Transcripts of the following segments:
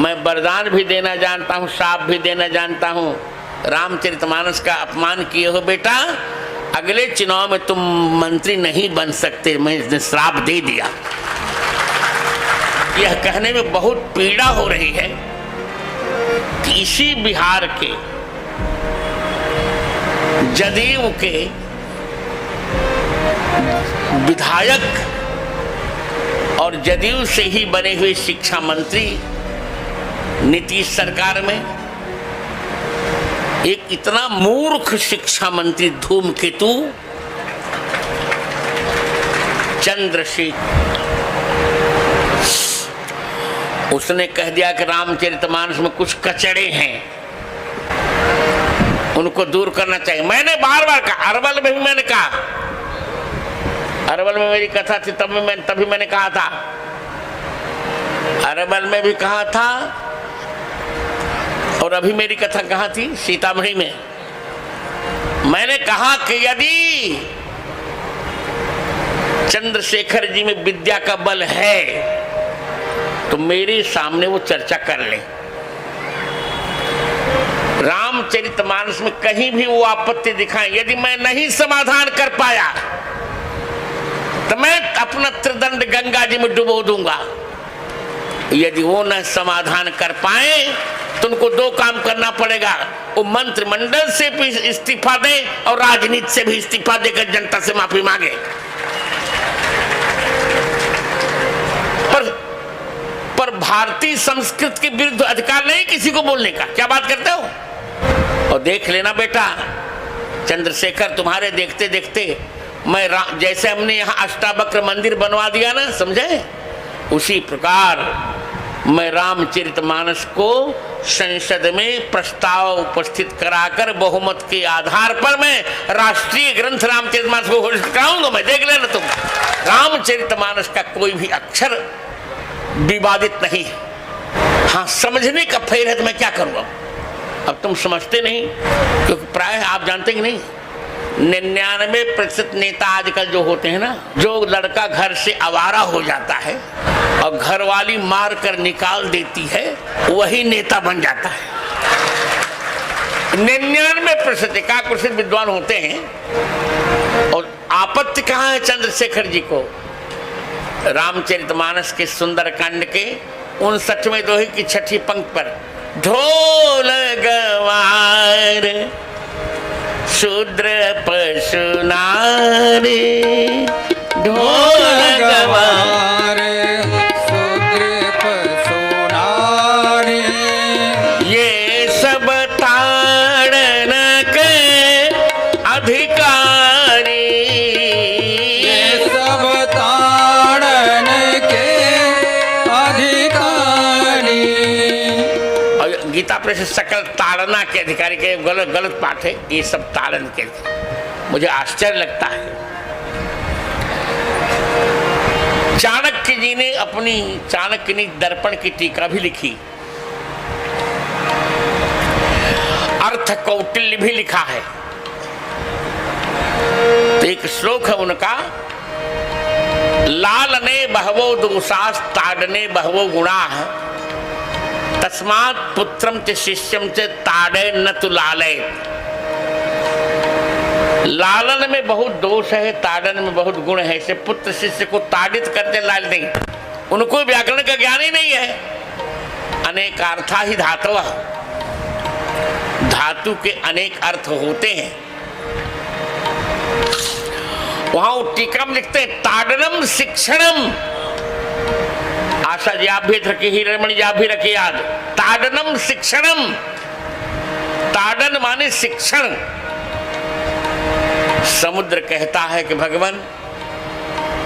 मैं वरदान भी देना जानता हूँ, श्राप भी देना जानता हूँ। रामचरितमानस का अपमान किए हो बेटा, अगले चुनाव में तुम मंत्री नहीं बन सकते, मैं श्राप दे दिया। यह कहने में बहुत पीड़ा हो रही है कि इसी बिहार के जदयू के विधायक और जदयू से ही बने हुए शिक्षा मंत्री नीतीश सरकार में एक इतना मूर्ख शिक्षा मंत्री धूमकेतु चंद्रशेखर, उसने कह दिया कि रामचरितमानस में कुछ कचड़े हैं, उनको दूर करना चाहिए। मैंने बार बार कहा, अरवल में भी मैंने कहा, अरवल में मेरी कथा थी तभी मैंने कहा था, अरवल में भी कहा था और अभी मेरी कथा कहाँ थी, सीतामढ़ी में। मैंने कहा कि यदि चंद्रशेखर जी में विद्या का बल है तो मेरे सामने वो चर्चा कर ले। रामचरितमानस में कहीं भी वो आपत्ति दिखाएं, यदि मैं नहीं समाधान कर पाया तो मैं अपना त्रिदंड गंगा जी में डुबो दूंगा। यदि वो न समाधान कर पाए तो उनको दो काम करना पड़ेगा, वो मंत्रिमंडल से भी इस्तीफा दे और राजनीति से भी इस्तीफा देकर जनता से माफी मांगे। पर भारतीय संस्कृति के विरुद्ध अधिकार नहीं किसी को बोलने का। क्या बात करते हो? और देख लेना बेटा, चंद्रशेखर तुम्हारे देखते देखते मैं जैसे हमने यहाँ अष्टावक्र मंदिर बनवा दिया ना, समझे, उसी प्रकार मैं रामचरितमानस को संसद में प्रस्ताव उपस्थित कराकर बहुमत के आधार पर मैं राष्ट्रीय ग्रंथ रामचरितमानस को घोषित कराऊंगा। मैं देख लेना तुम, रामचरितमानस का कोई भी अक्षर विवादित नहीं है। हाँ, समझने का फेर है तो मैं क्या करूँगा। अब तुम समझते नहीं, क्योंकि प्राय आप जानते कि नहीं, 99% नेता आजकल जो होते हैं ना, जो लड़का घर से आवारा हो जाता है और घरवाली मार कर निकाल देती है, वही नेता बन जाता है। 99% एकाकुशित विद्वान होते हैं। और आपत्ति कहाँ है चंद्रशेखर जी को? रामचरितमानस के सुंदरकांड के 59वें दोहे की 6ठी पंक्ति पर, ढोल गवार शूद्र पशु नारी, ढोल गवार शूद्र पशु नारी, ये सब ताड़न के अधिकारी, ये सब ताड़न के अधिकारी। और गीता प्रेस सकल ताड़ना के अधिकारी के गलत पाठ है, ये सब ताड़न के। मुझे आश्चर्य लगता है, चाणक्य जी ने अपनी चाणक्य नीति दर्पण की टीका भी लिखी, अर्थ कौटिल्य भी लिखा है। तो एक श्लोक है उनका, लालने बहवो दोषास ताड़ने बहवो गुणाः, तस्मात् पुत्रम च शिष्यम च ताड़े न तु लाले। लालन में बहुत दोष है, ताड़न में बहुत गुण है। इसे पुत्र शिष्य को ताड़ित करते लाल नहीं, उनको व्याकरण का ज्ञान ही नहीं है। अनेक अर्था ही धातु, धातु के अनेक अर्थ होते हैं। वहां टीका में लिखते हैं, ताड़नम शिक्षणम। आशा जी आप भी रखिए, हीरामणि जी आप भी रखिए याद, ताड़नम शिक्षणम। ताड़न माने शिक्षण। समुद्र कहता है कि भगवान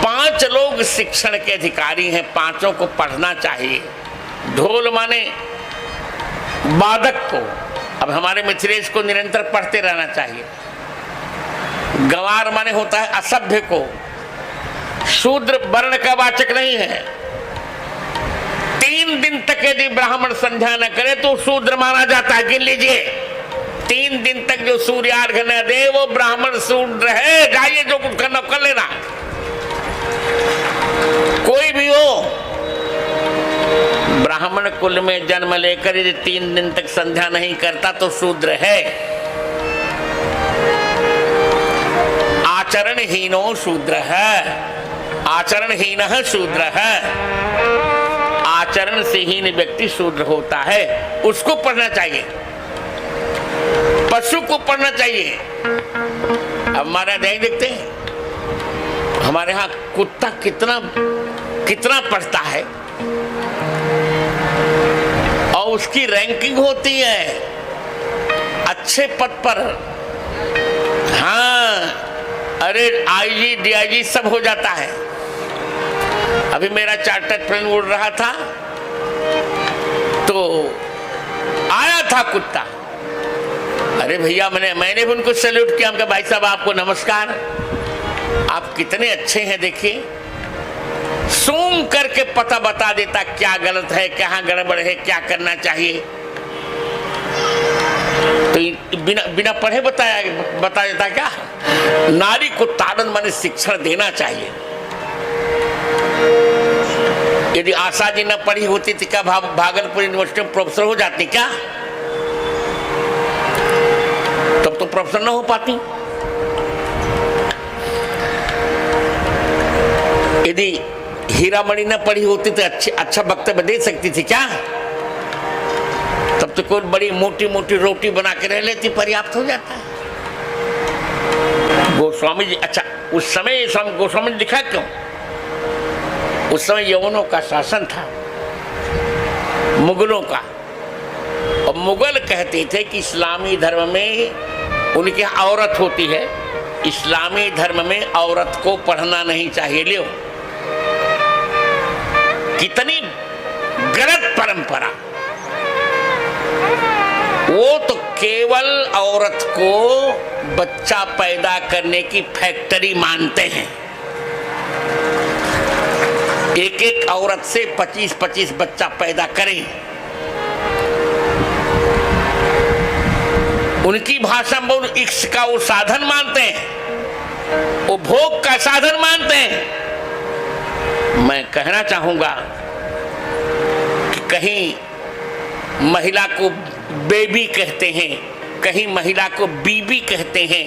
5 लोग शिक्षण के अधिकारी हैं, 5 को पढ़ना चाहिए। ढोल माने वादक को, अब हमारे मिथिलेश को निरंतर पढ़ते रहना चाहिए। गंवार माने होता है असभ्य को, शूद्र वर्ण का वाचक नहीं है। 3 दिन तक यदि ब्राह्मण संध्या न करे तो शूद्र माना जाता है। गिन लीजिए, 3 दिन तक जो सूर्यार्घ न दे वो ब्राह्मण शूद्र है। जाइए जो कुछ करना कर लेना, कोई भी हो। ब्राह्मण ब्राह्मण कुल में जन्म लेकर यदि 3 दिन तक संध्या नहीं करता तो शूद्र है। आचरणहीनो शूद्र है, आचरणहीन शूद्र है। आचरण से हीन व्यक्ति शूद्र होता है, उसको पढ़ना चाहिए, पशु को पढ़ना चाहिए। अब हमारे नहीं देखते हमारे यहाँ कुत्ता कितना कितना पढ़ता है और उसकी रैंकिंग होती है अच्छे पद पर। हाँ, अरे आईजी डीआईजी सब हो जाता है। अभी मेरा चार्टर्ड प्लेन उड़ रहा था तो आया था कुत्ता। अरे भैया मैंने भी उनको सैल्यूट किया। भाई साहब आपको नमस्कार, आप कितने अच्छे हैं, देखिए सूंघ करके पता बता देता क्या गलत है, क्या गड़बड़ है, क्या करना चाहिए। तो बिना पढ़े बता देता क्या? नारी को ताड़न माने शिक्षण देना चाहिए। यदि आशा जी न पढ़ी होती तो क्या भागलपुर यूनिवर्सिटी में प्रोफेसर हो जाती क्या? तब तो प्रोफेसर न हो पाती। यदि हीरामणि न पढ़ी होती तो अच्छा वक्तव्य दे सकती थी क्या? तब तो कोई बड़ी मोटी मोटी रोटी बना के रह लेती, पर्याप्त हो जाता है। गोस्वामी जी, अच्छा उस समय स्वामी गोस्वामी ने लिखा क्यों? उस समय यवनों का शासन था, मुगलों का, और मुगल कहते थे कि इस्लामी धर्म में उनकी औरत होती है, इस्लामी धर्म में औरत को पढ़ना नहीं चाहिए। लियो कितनी गलत परंपरा। वो तो केवल औरत को बच्चा पैदा करने की फैक्ट्री मानते हैं। एक एक औरत से 25-25 बच्चा पैदा करें। उनकी भाषा में वो इक्ष का वो साधन मानते हैं, वो भोग का साधन मानते हैं। मैं कहना चाहूंगा कि कहीं महिला को बेबी कहते हैं, कहीं महिला को बीबी कहते हैं,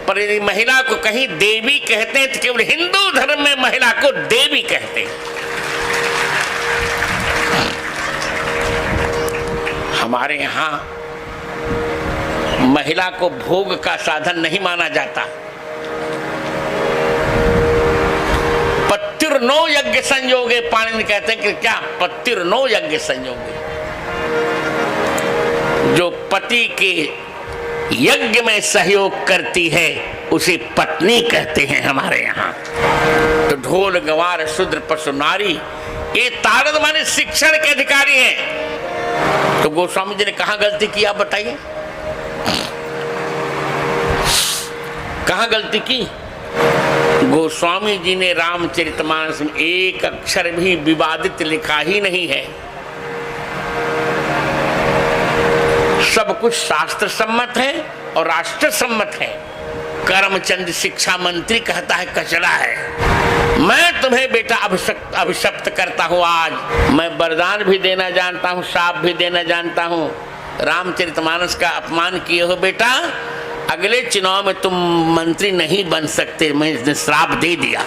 पर यदि महिला को कहीं देवी कहते हैं तो केवल हिंदू धर्म में महिला को देवी कहते हैं। हमारे यहाँ महिला को भोग का साधन नहीं माना जाता। पत्युर्नो यज्ञ संयोगे, पाणिनि कहते हैं कि क्या? पत्युर्नो यज्ञ संयोगे, जो पति के यज्ञ में सहयोग करती है उसे पत्नी कहते हैं हमारे यहाँ। तो ढोल गवार शूद्र पशु नारी, ये तारद माने शिक्षण के अधिकारी हैं। तो गोस्वामी जी ने कहाँ गलती की, आप बताइए, कहाँ गलती की? गोस्वामी जी ने रामचरितमानस में एक अक्षर भी विवादित लिखा ही नहीं है। सब कुछ शास्त्र सम्मत है और राष्ट्र सम्मत है। करमचंद शिक्षा मंत्री कहता है कचरा है। मैं तुम्हें बेटा अभिशप्त करता हूँ। आज मैं वरदान भी देना जानता हूँ, शाप भी देना जानता हूँ। रामचरितमानस का अपमान किए हो बेटा, अगले चुनाव में तुम मंत्री नहीं बन सकते। मैं श्राप दे दिया।